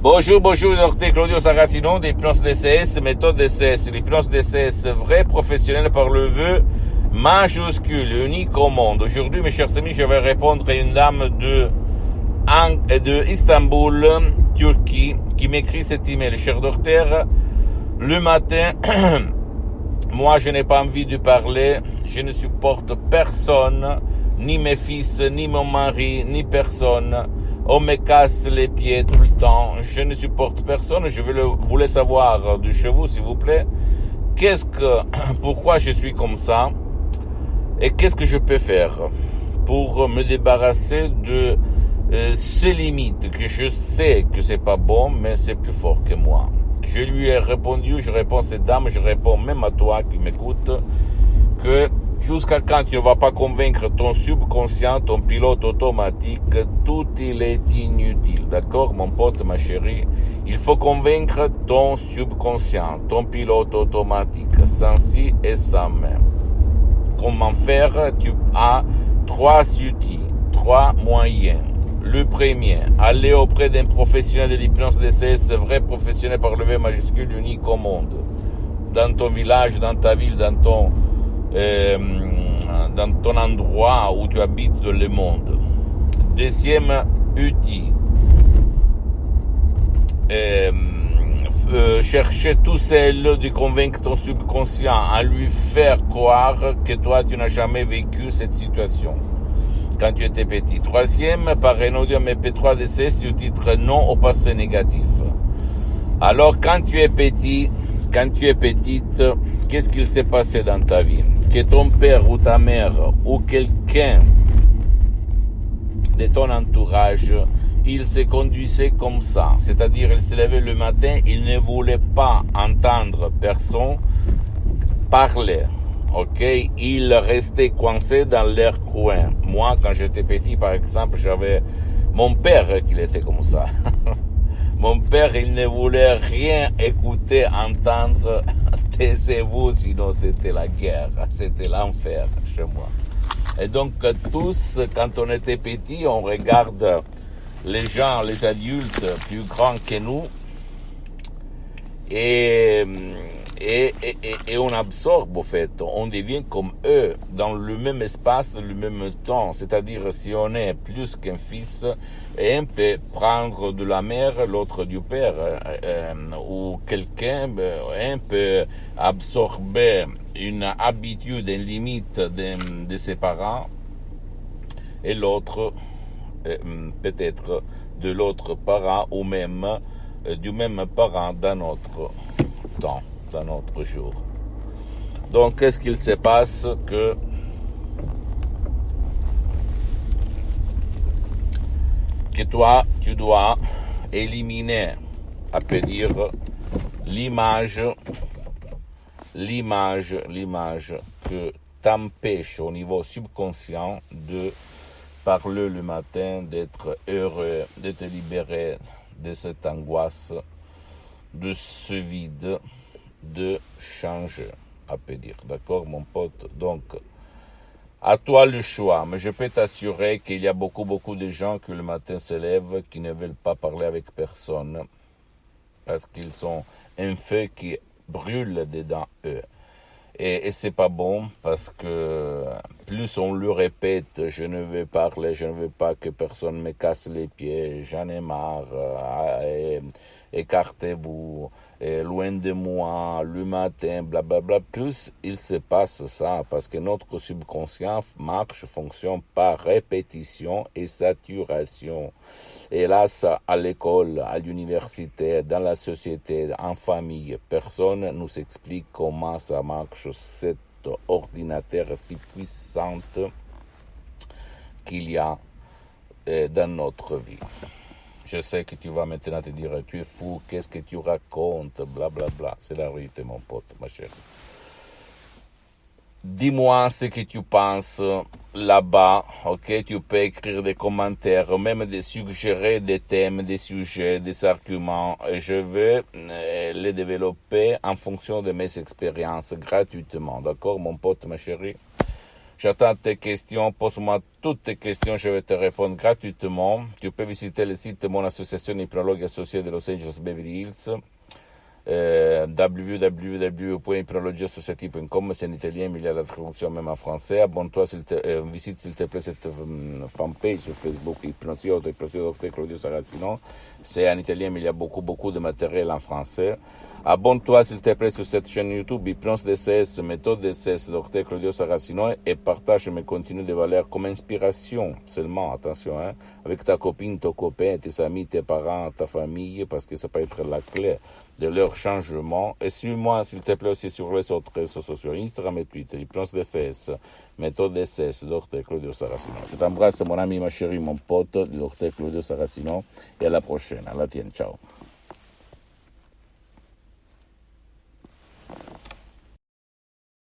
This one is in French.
Bonjour, docteur Claudio Saracino d'Hypnose DCS, méthode DCS, l'hypnose DCS vrai, professionnel par le vœu, majuscule, unique au monde. Aujourd'hui, mes chers amis, je vais répondre à une dame de Istanbul, Turquie, qui m'écrit cet email. Cher docteur, le matin, moi je n'ai pas envie de parler, je ne supporte personne, ni mes fils, ni mon mari, ni personne. On me casse les pieds tout le temps. Je ne supporte personne. Je voulais savoir de chez vous, s'il vous plaît, pourquoi je suis comme ça et qu'est-ce que je peux faire pour me débarrasser de ces limites que je sais que c'est pas bon, mais c'est plus fort que moi. Je lui ai répondu, je réponds à cette dame, je réponds même à toi qui m'écoute, que jusqu'à quand tu ne vas pas convaincre ton subconscient, ton pilote automatique, tout il est inutile. D'accord, mon pote, ma chérie? Il faut convaincre ton subconscient, ton pilote automatique, sans si et sans mais. Comment faire? Tu as 3 outils, 3 moyens. Le premier, aller auprès d'un professionnel de l'hypnose DCS, vrai professionnel par le V majuscule, unique au monde. Dans ton village, dans ta ville, dans ton endroit où tu habites dans le monde. Deuxième outil, chercher tout seul de convaincre ton subconscient à lui faire croire que toi tu n'as jamais vécu cette situation quand tu étais petit. Troisième, par un audio MP3 DCS du titre non au passé négatif. Alors quand tu es petite, qu'est-ce qu'il s'est passé dans ta vie? Que ton père ou ta mère ou quelqu'un de ton entourage, il se conduisait comme ça. C'est-à-dire, il se levait le matin, il ne voulait pas entendre personne parler. Ok? Il restait coincé dans leur coin. Moi, quand j'étais petit, par exemple, j'avais mon père qui était comme ça. Mon père, il ne voulait rien écouter, entendre. Taisez-vous, sinon c'était la guerre, c'était l'enfer chez moi. Et donc tous, quand on était petit, on regarde les gens, les adultes plus grands que nous, et on absorbe, au fait, on devient comme eux, dans le même espace, le même temps. C'est-à-dire, si on est plus qu'un fils, un peut prendre de la mère, l'autre du père, ou quelqu'un, un peut absorber une habitude, une limite de ses parents, et l'autre, peut-être de l'autre parent, ou même du même parent dans notre temps, dans notre jour. Donc, qu'est-ce qu'il se passe que toi, tu dois éliminer, à peut dire, l'image que t'empêche au niveau subconscient de parler le matin, d'être heureux, de te libérer de cette angoisse, de ce vide, de changer, à peut dire. D'accord, mon pote? Donc, à toi le choix, mais je peux t'assurer qu'il y a beaucoup de gens qui le matin se lèvent, qui ne veulent pas parler avec personne, parce qu'ils ont un feu qui brûle dedans eux. Et c'est pas bon, parce que plus on le répète, je ne veux parler, je ne veux pas que personne me casse les pieds, j'en ai marre, écartez-vous, loin de moi, le matin, blablabla. Plus il se passe ça, parce que notre subconscient fonctionne par répétition et saturation. Et là, ça, à l'école, à l'université, dans la société, en famille, personne ne nous explique comment ça marche, cet ordinateur si puissant qu'il y a dans notre vie. Je sais que tu vas maintenant te dire, tu es fou, qu'est-ce que tu racontes, blablabla. C'est la réalité, mon pote, ma chérie. Dis-moi ce que tu penses là-bas, ok? Tu peux écrire des commentaires, même suggérer des thèmes, des sujets, des arguments. Et je vais les développer en fonction de mes expériences gratuitement, d'accord, mon pote, ma chérie? J'attends tes questions. Pose-moi toutes tes questions. Je vais te répondre gratuitement. Tu peux visiter le site de mon association Hypnologue associée de Los Angeles Beverly Hills. www.hypnologiassociative.com, c'est en italien, mais il y a la traduction même en français. Abonne-toi, visite s'il te plaît cette fanpage sur Facebook, Hypnosio Dr. Claudio Saracino. C'est en italien, mais il y a beaucoup de matériel en français. Abonne-toi s'il te plaît sur cette chaîne YouTube, Hypnose DCS, méthode DCS, Dr. Claudio Saracino, et partage mes contenus de valeur comme inspiration seulement, attention, avec ta copine, ton copain, tes amis, tes parents, ta famille, parce que ça peut être la clé de leur changement. Et suis-moi, s'il te plaît, aussi sur les autres réseaux sociaux, Instagram et Twitter, Hypnose DCS, méthode DCS, Dr. Claudio Saracino. Je t'embrasse, mon ami, ma chérie, mon pote, Dr. Claudio Saracino, et à la prochaine. À la tienne, ciao.